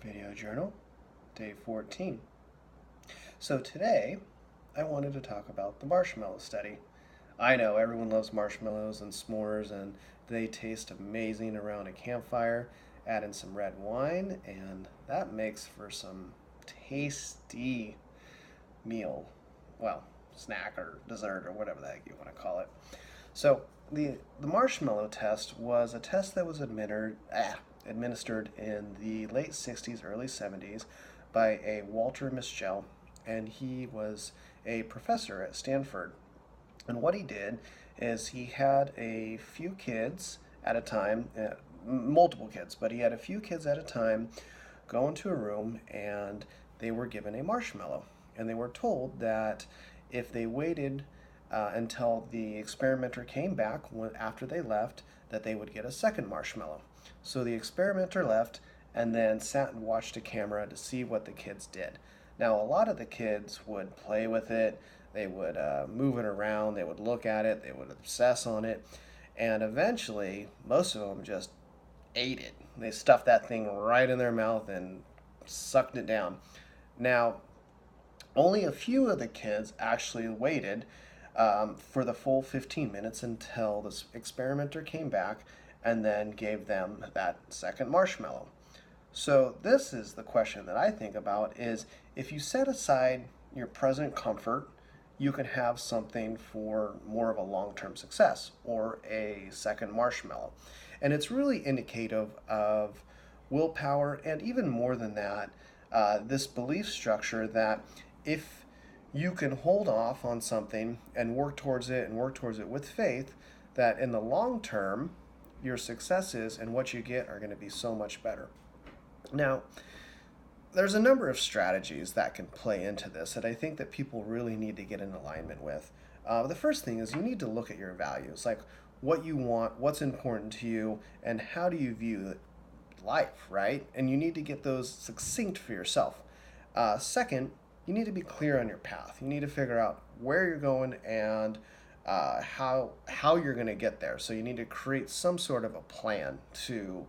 Video Journal, Day 14. So today, I wanted to talk about the marshmallow study. I know everyone loves marshmallows and s'mores, and they taste amazing around a campfire. Add in some red wine, and that makes for some tasty meal. Well, snack or dessert or whatever the heck you want to call it. So the marshmallow test was a test that was administered in the late 60s, early 70s by a Walter Mischel, and he was a professor at Stanford. And what he did is he had a few kids at a time, multiple kids, but he had a few kids at a time go into a room and they were given a marshmallow. And they were told that if they waited until the experimenter came back after they left, that they would get a second marshmallow. So the experimenter left and then sat and watched a camera to see what the kids did. Now, a lot of the kids would play with it, they would move it around, they would look at it, they would obsess on it, and eventually, most of them just ate it. They stuffed that thing right in their mouth and sucked it down. Now, only a few of the kids actually waited for the full 15 minutes until the experimenter came back and then gave them that second marshmallow. So this is the question that I think about is if you set aside your present comfort, you can have something for more of a long-term success or a second marshmallow. And it's really indicative of willpower and even more than that, this belief structure that if you can hold off on something and work towards it and work towards it with faith, that in the long term, your successes and what you get are going to be so much better. Now, there's a number of strategies that can play into this that I think that people really need to get in alignment with. The first thing is you need to look at your values, like what you want, what's important to you, and how do you view life, right? And you need to get those succinct for yourself. Second, you need to be clear on your path. You need to figure out where you're going and how you're going to get there. So you need to create some sort of a plan to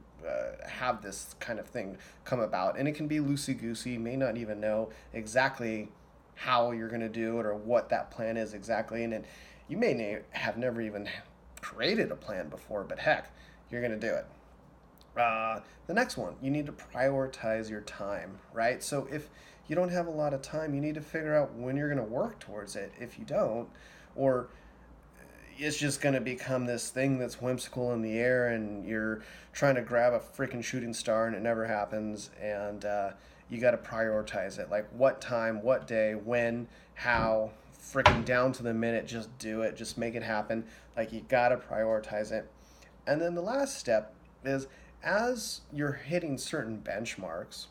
have this kind of thing come about. And it can be loosey-goosey. You may not even know exactly how you're going to do it or what that plan is exactly. And you may have never even created a plan before, but heck, you're going to do it. The next one, you need to prioritize your time, right? So if you don't have a lot of time, you need to figure out when you're going to work towards it. If you don't, or it's just going to become this thing that's whimsical in the air and you're trying to grab a freaking shooting star and it never happens, and you got to prioritize it. Like what time, what day, when, how, freaking down to the minute, just do it, just make it happen. Like you got to prioritize it. And then the last step is as you're hitting certain benchmarks,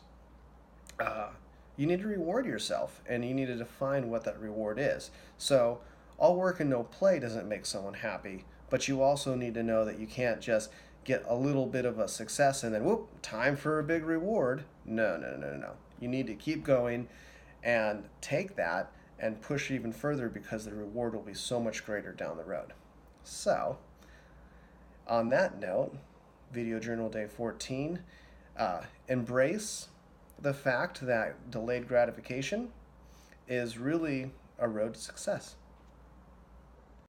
you need to reward yourself and you need to define what that reward is. So all work and no play doesn't make someone happy, but you also need to know that you can't just get a little bit of a success and then whoop, time for a big reward. No. You need to keep going and take that and push even further because the reward will be so much greater down the road. So, on that note, Video Journal Day 14, embrace the fact that delayed gratification is really a road to success.